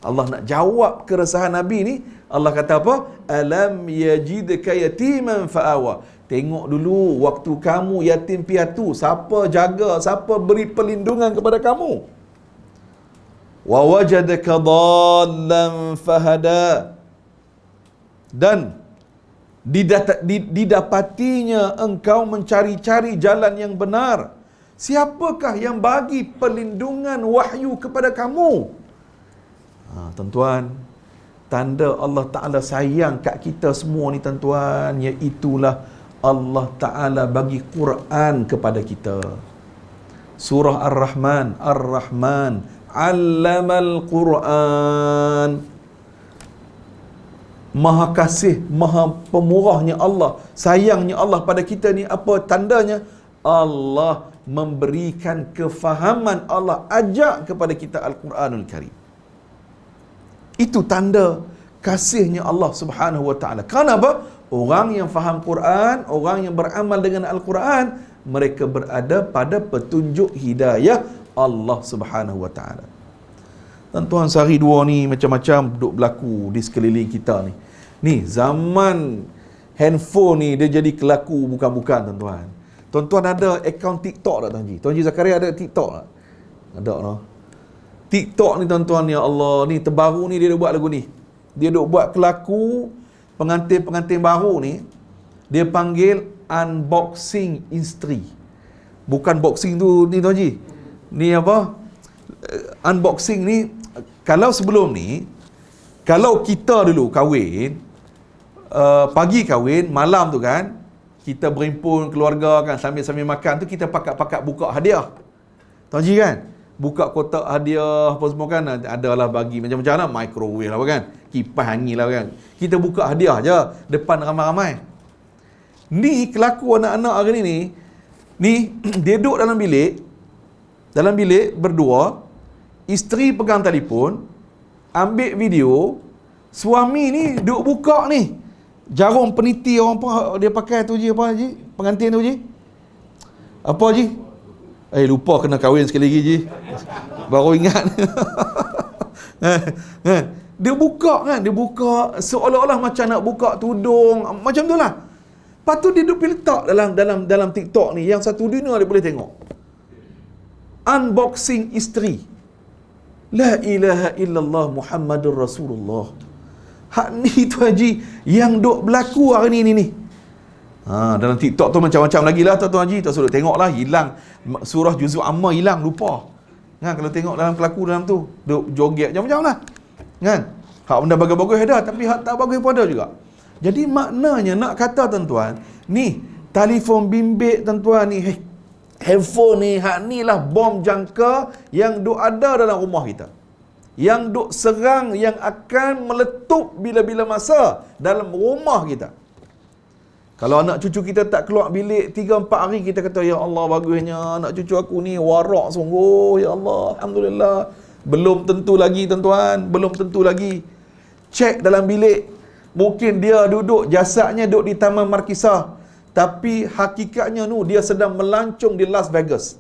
Allah nak jawab keresahan Nabi ni. Allah kata apa? Alam yajidka yatiman fa'awa. Tengok dulu waktu kamu yatim piatu, siapa jaga, siapa beri perlindungan kepada kamu? Wa wajadaka dhallan fahada. Dan didapatinya engkau mencari-cari jalan yang benar. Siapakah yang bagi perlindungan wahyu kepada kamu? Tuan-tuan, tanda Allah Ta'ala sayang kat kita semua ni tuan-tuan, iaitulah Allah Ta'ala bagi Quran kepada kita. Surah Ar-Rahman, Ar-Rahman, Allamal Quran. Maha kasih, maha pemurahnya Allah, sayangnya Allah pada kita ni apa tandanya? Allah memberikan kefahaman, Allah ajak kepada kita Al-Quranul Karim. Itu tanda kasihnya Allah Subhanahu wa taala. Kenapa? Orang yang faham Quran, orang yang beramal dengan Al-Quran, mereka berada pada petunjuk hidayah Allah Subhanahu wa taala. Tuan-tuan, sehari dua ni macam-macam duk berlaku di sekeliling kita ni. Ni zaman handphone ni dia jadi kelaku bukan-bukan tuan-tuan. Tuan-tuan ada akaun TikTok tak Tuan Haji? Tuan Haji Zakaria ada TikTok tak? Ada no. TikTok ni tuan-tuan, ya Allah, ni terbaru ni dia duk buat lagu ni. Dia duk buat kelaku pengantin-pengantin baru ni, dia panggil unboxing isteri. Bukan boxing tu ni Tuan Haji. Ni apa? Unboxing ni, kalau sebelum ni, kalau kita dulu kahwin, pagi kahwin, malam tu kan, kita berhimpun keluarga kan, sambil-sambil makan tu kita pakat-pakat buka hadiah. Tuan Haji kan? Buka kotak hadiah apa semua kan, adalah bagi macam-macam lah, microwave lah kan, kipas angin lah kan. Kita buka hadiah je depan ramai-ramai. Ni kelaku anak-anak hari ni dia duduk dalam bilik berdua, isteri pegang telefon, ambil video, suami ni duk buka ni jarum peniti orang apa dia pakai tu je, apa je pengantin tu je, apa je, lupa kena kahwin sekali lagi je, baru ingat. Dia buka kan, dia buka seolah-olah macam nak buka tudung macam tu lah. Lepas tu dia duk letak dalam TikTok ni, yang satu dunia dia boleh tengok. Unboxing isteri. La ilaha illallah Muhammadur Rasulullah. Hak ni Tuan Haji yang duk berlaku hari ni. Dalam TikTok tu macam-macam lagi lah Tuan Haji. Tak suruh tengok lah, hilang surah juzuk amma, hilang, lupa kan. Kalau tengok dalam kelaku dalam tu duk joget macam-macam lah kan. Hak benda bagus-bagus ada, tapi hak tak bagus pun ada juga. Jadi maknanya nak kata tuan-tuan, ni telefon bimbit tuan-tuan ni, handphone ni, hak ni lah bom jangka yang duk ada dalam rumah kita. yang duk serang, yang akan meletup bila-bila masa dalam rumah kita. Kalau anak cucu kita tak keluar bilik 3-4 hari, kita kata, ya Allah, bagusnya anak cucu aku ni warak sungguh, ya Allah, alhamdulillah. Belum tentu lagi tuan-tuan, belum tentu lagi. Cek dalam bilik, mungkin dia duduk, jasadnya duduk di Taman Markisah, tapi hakikatnya tu dia sedang melancong di Las Vegas.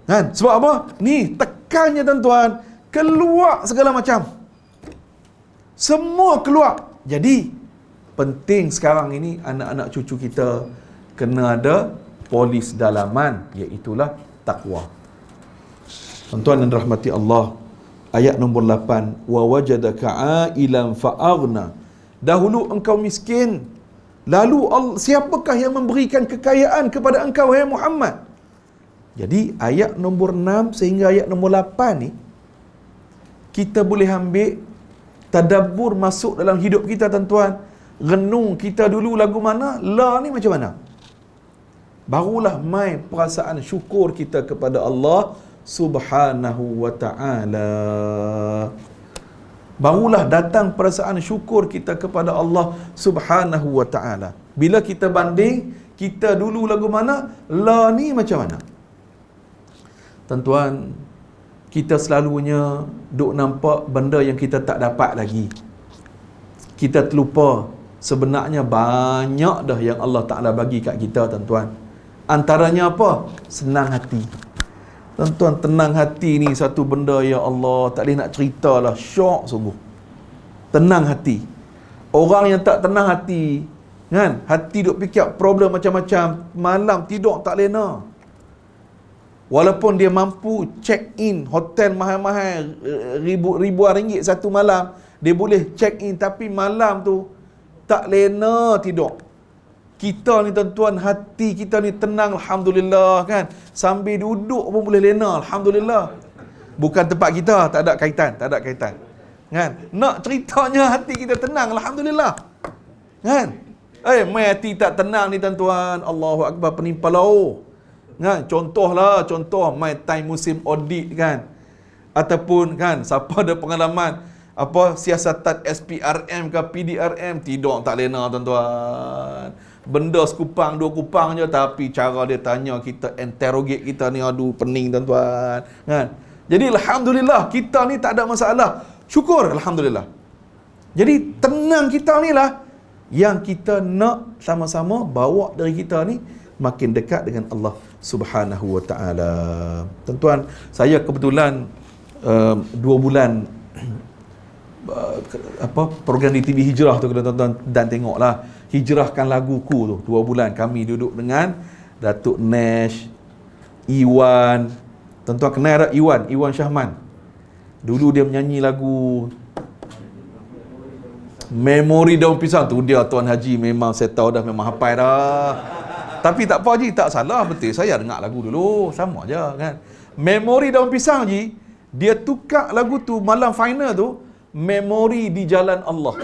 Kan? Sebab apa? Ni tekannya tuan-tuan, keluar segala macam. Semua keluar. Jadi penting sekarang ini anak-anak cucu kita kena ada polis dalaman, iaitulah takwa. Tuan-tuan dan rahmati Allah, ayat nombor 8, wa wajadaka ailan fa'aghna. Dahulu engkau miskin, lalu siapakah yang memberikan kekayaan kepada engkau, hai Muhammad? Jadi ayat nombor 6 sehingga ayat nombor 8 ni kita boleh ambil tadabbur masuk dalam hidup kita tuan-tuan. Renung kita dulu lagu mana, la ni macam mana. Barulah mai perasaan syukur kita kepada Allah Subhanahu wa ta'ala. Barulah datang perasaan syukur kita kepada Allah Subhanahu wa ta'ala. Bila kita banding, kita dulu lagu mana, la ni macam mana. Tuan-tuan, kita selalunya duk nampak benda yang kita tak dapat lagi. Kita terlupa sebenarnya banyak dah yang Allah Ta'ala bagi kat kita tuan-tuan. Antaranya apa? Senang hati. Tuan-tuan, tenang hati ni satu benda, ya Allah, tak boleh nak cerita lah, syok sungguh. Tenang hati. Orang yang tak tenang hati, kan, hati duk fikir problem macam-macam, malam tidur tak lena. Walaupun dia mampu check in hotel mahal-mahal, ribuan ringgit satu malam, dia boleh check in, tapi malam tu tak lena tidur. Kita ni tuan-tuan, hati kita ni tenang, alhamdulillah, kan. Sambil duduk pun boleh lena, alhamdulillah. Bukan tempat kita, tak ada kaitan, kan. Nak ceritanya hati kita tenang, alhamdulillah, kan. Mai hati tak tenang ni tuan-tuan, Allahu akbar, penimpa lau. Kan, contoh mai time musim audit, kan. Ataupun, kan, siapa ada pengalaman apa siasatan SPRM ke PDRM, tidur tak lena tuan-tuan. Benda sekupang dua kupang je, tapi cara dia tanya kita, interrogate kita ni, aduh pening tuan-tuan, kan. Jadi alhamdulillah kita ni tak ada masalah. Syukur alhamdulillah. Jadi tenang kita ni lah yang kita nak sama-sama bawa dari kita ni makin dekat dengan Allah Subhanahu wa ta'ala. Tuan-tuan, saya kebetulan 2 bulan program di TV Hijrah tu, kalau tuan-tuan dan tengoklah, Hijrahkan Laguku tu, 2 bulan kami duduk dengan Datuk Nash, Iwan. Tuan-tuan kenal tak Iwan Syahman? Dulu dia menyanyi lagu Memori Daun Pisang tu, dia Tuan Haji memang saya tahu dah, memang hafal dah. Tapi tak apa Haji, tak salah, betul saya dengar lagu dulu, sama je, kan. Memori Daun Pisang Haji, dia tukar lagu tu malam final tu, Memori di Jalan Allah.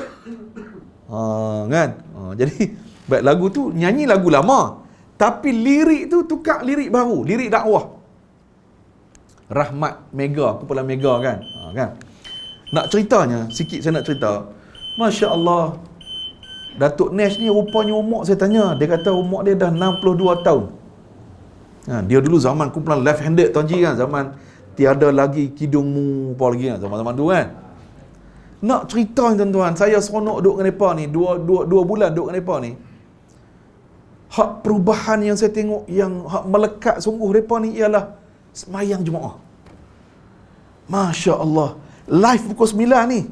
Kan? Jadi baik, lagu tu nyanyi lagu lama, tapi lirik tu tukar lirik baru, lirik dakwah. Rahmat Mega, kumpulan Mega, kan. Kan? Nak ceritanya, sikit saya nak cerita. Masya Allah, Datuk Nash ni rupanya umur, saya tanya, dia kata umur dia dah 62 tahun. Dia dulu zaman kumpulan left handed Tuan Ji, kan, zaman tiada lagi kidungmu apa lagi, kan, zaman-zaman tu, kan. Nak cerita ni tuan-tuan, saya seronok duduk dengan mereka ni, dua bulan duduk dengan mereka ni. Hak perubahan yang saya tengok, yang hak melekat sungguh mereka ni ialah semayang Jumaat. Masya Allah, live pukul 9 ni.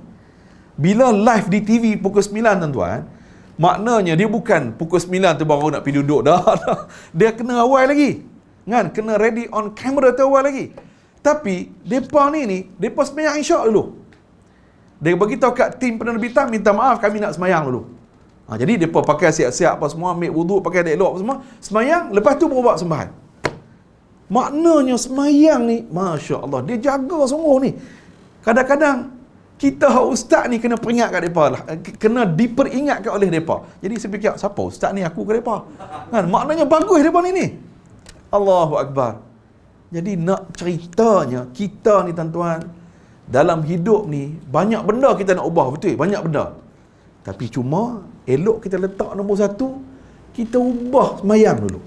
Bila live di TV pukul 9 tuan-tuan, maknanya dia bukan pukul 9 tu baru nak pergi duduk dah. Dia kena awal lagi, kan, kena ready on camera tu awal lagi. Tapi depa ni depa semayang isyak dulu. Dia beritahu kat tim penerbitan, minta maaf kami nak semayang dulu. Jadi depa pakai siap-siap apa semua, ambil wuduk, pakai elok apa semua, semayang, lepas tu baru buat sembahyang. Maknanya semayang ni, Masya Allah, dia jaga sungguh ni. Kadang-kadang kita ustaz ni kena peringat kat mereka lah, kena diperingatkan oleh mereka. Jadi saya fikir, siapa ustaz ni, aku ke mereka, kan? Maknanya bagus mereka ni. Allahu Akbar. Jadi nak ceritanya, kita ni tuan-tuan, dalam hidup ni, banyak benda kita nak ubah, betul? Banyak benda. Tapi cuma, elok kita letak nombor satu, kita ubah semayang dulu.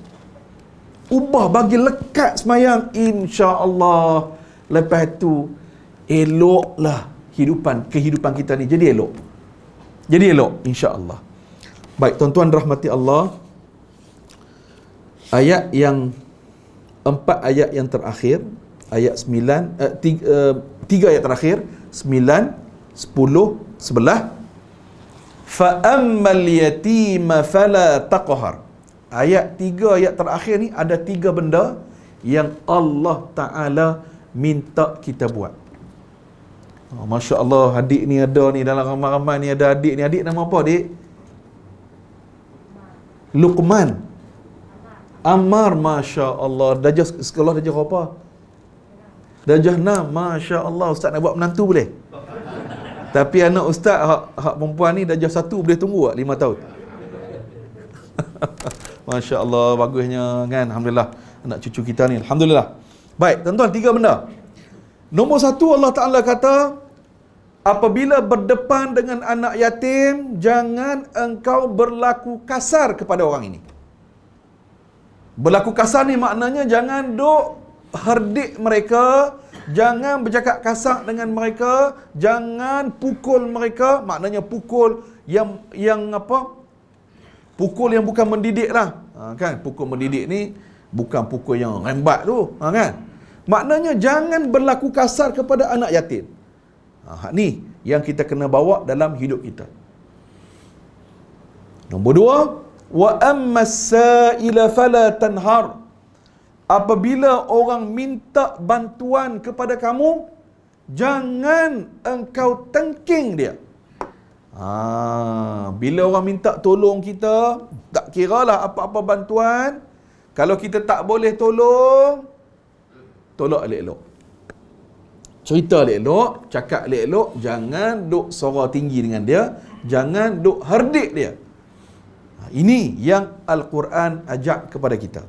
Ubah bagi lekat semayang, insya-Allah. Lepas tu, eloklah kehidupan kita ni jadi elok. Jadi elok, insya-Allah. Baik, tuan-tuan rahmati Allah. Ayat yang 4 ayat yang terakhir, ayat 9, 3 ayat terakhir, 9, 10, 11. Fa ammal yatima fala taqhar. Ayat 3 ayat terakhir ni ada 3 benda yang Allah Taala minta kita buat. Masya Allah, adik ni ada ni, dalam ramai-ramai ni ada adik ni. Adik nama apa adik? Luqman. Ammar, Masya Allah. Darjah sekolah darjah apa? Darjah 6. Masya Allah, ustaz nak buat menantu boleh? Tapi anak ustaz hak perempuan ni darjah 1 boleh tunggu tak 5 tahun? Masya Allah, bagusnya kan. Alhamdulillah, anak cucu kita ni, alhamdulillah. Baik, tuan-tuan, 3 benda. Nombor 1, Allah Ta'ala kata, apabila berdepan dengan anak yatim, jangan engkau berlaku kasar kepada orang ini. Berlaku kasar ni maknanya jangan duk herdik mereka, jangan bercakap kasar dengan mereka, jangan pukul mereka. Maknanya pukul yang apa? Pukul yang bukan mendidik lah. Kan? Pukul mendidik ni bukan pukul yang rembat tu. Kan? Maknanya jangan berlaku kasar kepada anak yatim. Ni yang kita kena bawa dalam hidup kita. Nombor 2, wa ammas sa'ila fala tanhar. Apabila orang minta bantuan kepada kamu, jangan engkau tengking dia. Bila orang minta tolong kita, tak kiralah apa-apa bantuan, kalau kita tak boleh tolong, tolak elok-elok. Cerita elok-elok, cakap elok-elok, jangan duk suara tinggi dengan dia, jangan duk herdik dia. Ini yang Al-Quran ajak kepada kita.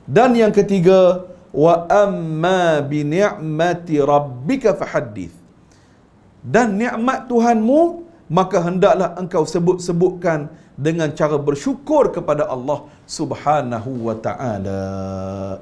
Dan yang ketiga, wa amma bi ni'mati rabbika fahaddith. Dan nikmat Tuhanmu, maka hendaklah engkau sebut-sebutkan dengan cara bersyukur kepada Allah Subhanahu wa ta'ala.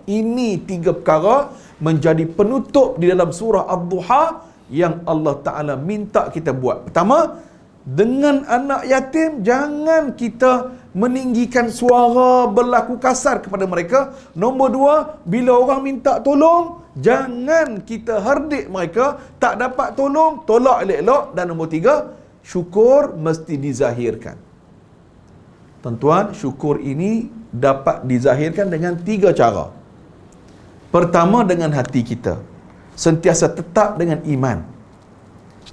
Ini 3 perkara menjadi penutup di dalam surah Ad-Duha yang Allah Ta'ala minta kita buat. Pertama, dengan anak yatim, jangan kita meninggikan suara, berlaku kasar kepada mereka. Nombor 2, bila orang minta tolong, jangan kita herdik mereka, tak dapat tolong, tolak elok-elok. Dan nombor 3, syukur mesti dizahirkan. Tuan-tuan, syukur ini dapat dizahirkan dengan 3 cara. Pertama, dengan hati kita, sentiasa tetap dengan iman.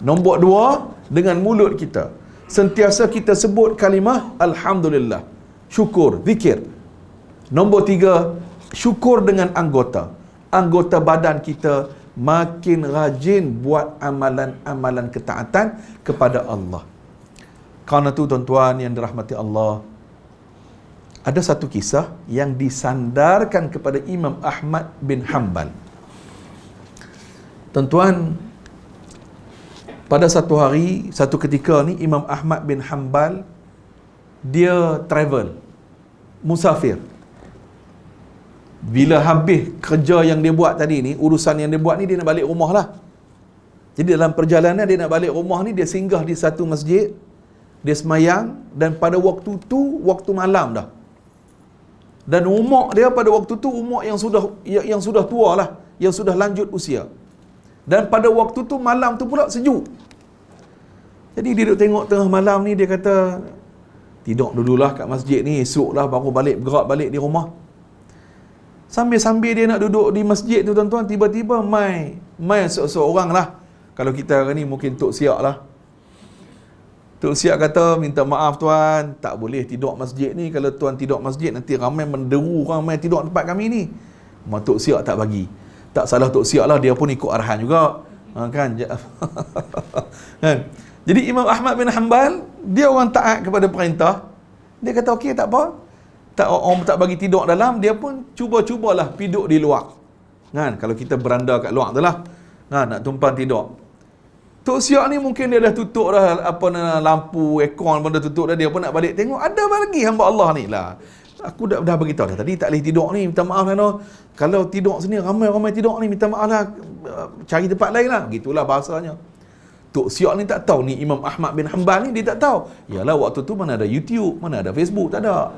Nombor 2, dengan mulut kita, sentiasa kita sebut kalimah Alhamdulillah, syukur, zikir. Nombor 3, syukur dengan anggota badan kita makin rajin buat amalan-amalan ketaatan kepada Allah. Karena itu tuan-tuan yang dirahmati Allah, ada satu kisah yang disandarkan kepada Imam Ahmad bin Hanbal. Tuan-tuan, pada satu hari, satu ketika ni, Imam Ahmad bin Hanbal, dia travel, musafir. Bila habis kerja yang dia buat tadi ni, urusan yang dia buat ni, dia nak balik rumah lah. Jadi dalam perjalanan dia nak balik rumah ni, dia singgah di satu masjid, dia semayang, dan pada waktu tu, waktu malam dah. Dan umur dia pada waktu tu, umur yang sudah tua lah, yang sudah lanjut usia. Dan pada waktu tu, malam tu pula sejuk. Jadi dia duduk tengok tengah malam ni, dia kata, tidur dululah kat masjid ni, esok lah baru bergerak balik di rumah. Sambil-sambil dia nak duduk di masjid tu tuan-tuan, tiba-tiba mai seorang lah. Kalau kita hari ni mungkin Tok Siak lah. Tok Siak kata, minta maaf tuan, tak boleh tidur masjid ni. Kalau tuan tidur masjid, nanti ramai menderu, ramai tidur tempat kami ni. Tok Siak tak bagi. Tak salah Tok Siak lah, dia pun ikut arahan juga. Kan? Kan? Jadi Imam Ahmad bin Hanbal, dia orang taat kepada perintah. Dia kata, okey, tak apa. Orang tak bagi tidur dalam, dia pun cubalah duduk di luar. Kan, kalau kita beranda kat luar tu lah. Kan, nak tumpang tidur. Tok Siak ni mungkin dia dah tutup dah lampu, aircon pun dah tutup dah, dia pun nak balik tengok. Ada lagi hamba Allah ni lah. Aku dah beritahu dah tadi tak boleh tidur ni, minta maaf lah. Kalau tidur sini ramai-ramai tidur ni, minta maaf lah, cari tempat lain lah. Gitulah bahasanya. Tok Siak ni tak tahu ni Imam Ahmad bin Hanbal ni, dia tak tahu. Yalah waktu tu mana ada YouTube, mana ada Facebook, tak ada.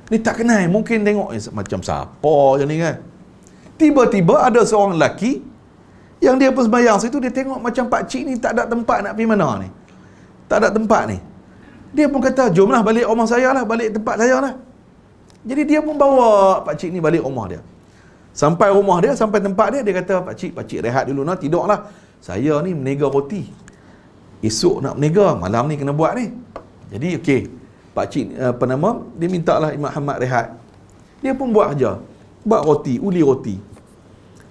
Ni tak kenal, mungkin tengok macam siapa je ni kan. Tiba-tiba ada seorang lelaki yang dia pun sembahyang situ, dia tengok macam pakcik ni tak ada tempat nak pergi mana ni. Tak ada tempat ni. Dia pun kata, jomlah balik rumah saya lah, balik tempat saya lah. Jadi dia pun bawa pakcik ni balik rumah dia. Sampai rumah dia, sampai tempat dia, dia kata, pakcik rehat dulu nak, tidurlah. Saya ni menega roti. Esok nak menega, malam ni kena buat ni. Jadi okey, pakcik dia mintalah Imam Ahmad rehat. Dia pun buat aja. Buat roti, uli roti.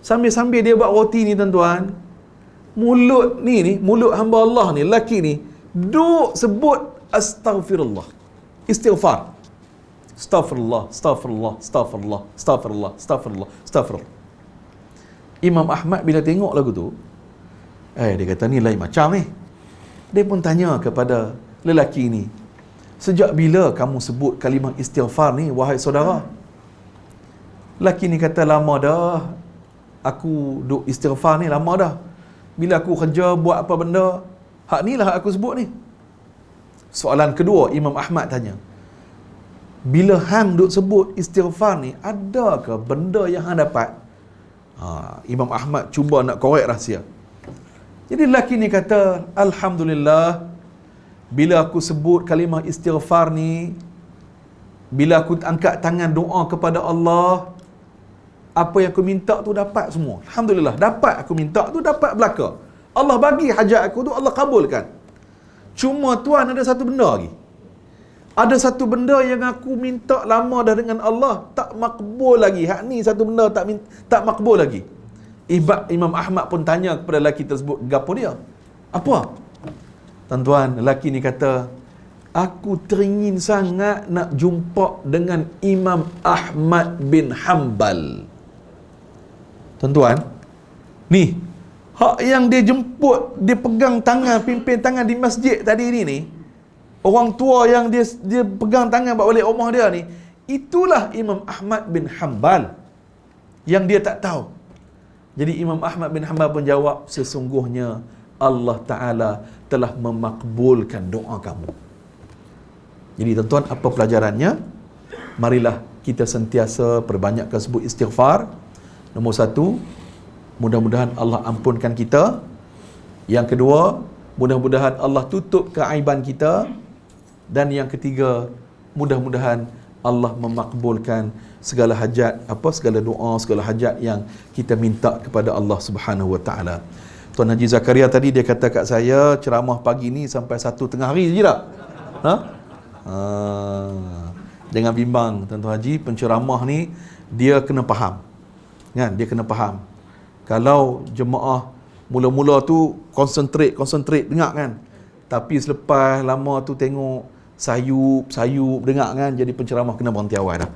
Sambil-sambil dia buat roti ni tuan-tuan, mulut hamba Allah ni, lelaki ni duk sebut astaghfirullah, istighfar, astaghfirullah, astaghfirullah, astaghfirullah, astaghfirullah, astaghfirullah, astaghfirullah. Imam Ahmad bila tengok lagu tu, dia kata ni lain macam ni. Dia pun tanya kepada lelaki ni, sejak bila kamu sebut kalimah istighfar ni wahai saudara? Lelaki ni kata, lama dah aku duk istighfar ni, lama dah. Bila aku kerja buat apa benda, hak ni lah aku sebut ni. Soalan kedua Imam Ahmad tanya, bila hang duk sebut istighfar ni, adakah benda yang hang dapat? Imam Ahmad cuba nak korek rahsia. Jadi lelaki ni kata, alhamdulillah, bila aku sebut kalimah istighfar ni, bila aku angkat tangan doa kepada Allah, apa yang aku minta tu dapat semua. Alhamdulillah, dapat aku minta tu dapat belaka. Allah bagi hajat aku tu, Allah kabulkan. Cuma tuan, ada satu benda lagi. Ada satu benda yang aku minta lama dah dengan Allah, tak makbul lagi. Hak ni satu benda tak makbul lagi. Imam Ahmad pun tanya kepada lelaki tersebut, gapo dia? Apa? Tuan-tuan, lelaki ni kata, aku teringin sangat nak jumpa dengan Imam Ahmad bin Hanbal. Tuan-tuan, ni hak yang dia jemput, dia pegang tangan, pimpin tangan di masjid tadi ni, orang tua yang dia pegang tangan bawa balik rumah dia ni, itulah Imam Ahmad bin Hanbal yang dia tak tahu. Jadi Imam Ahmad bin Hanbal pun jawab, sesungguhnya Allah Ta'ala telah memakbulkan doa kamu. Jadi tuan-tuan, apa pelajarannya? Marilah kita sentiasa perbanyakkan sebut istighfar. Nombor satu, mudah-mudahan Allah ampunkan kita. Yang kedua, mudah-mudahan Allah tutup keaiban kita. Dan yang ketiga, mudah-mudahan Allah memakbulkan segala hajat, segala doa, segala hajat yang kita minta kepada Allah Subhanahu Wa Taala. Tuan Haji Zakaria tadi dia kata kat saya, ceramah pagi ni sampai 1.5 hari je tak? Jangan bimbang Tuan Haji, penceramah ni dia kena faham. Kan? Dia kena faham. Kalau jemaah mula-mula tu konsentrate dengar kan. Tapi selepas lama tu tengok sayup dengar kan, jadi penceramah kena berhenti awal dah.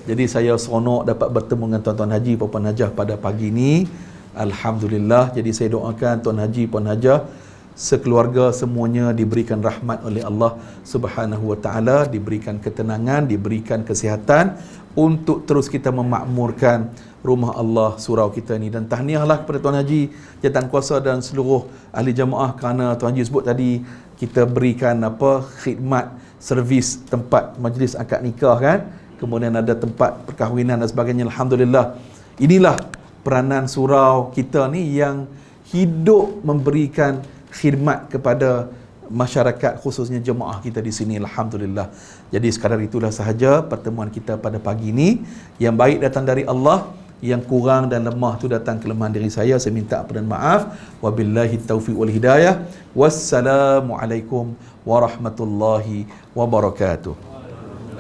Jadi saya seronok dapat bertemu dengan tuan-tuan haji, puan hajah pada pagi ni. Alhamdulillah. Jadi saya doakan tuan haji, puan hajah, sekeluarga semuanya diberikan rahmat oleh Allah Subhanahu Wa Taala, diberikan ketenangan, diberikan kesihatan untuk terus kita memakmurkan rumah Allah surau kita ni. Dan tahniahlah kepada tuan haji, jawatankuasa dan seluruh ahli jamaah, kerana tuan haji sebut tadi kita berikan khidmat servis tempat majlis akad nikah kan, kemudian ada tempat perkahwinan dan sebagainya. Alhamdulillah, inilah peranan surau kita ni yang hidup memberikan khidmat kepada masyarakat, khususnya jemaah kita di sini. Alhamdulillah. Jadi sekadar itulah sahaja pertemuan kita pada pagi ini. Yang baik datang dari Allah, yang kurang dan lemah tu datang kelemahan diri saya. Saya minta ampun dan maaf. Wabillahi taufiq wal hidayah. Wassalamualaikum warahmatullahi wabarakatuh.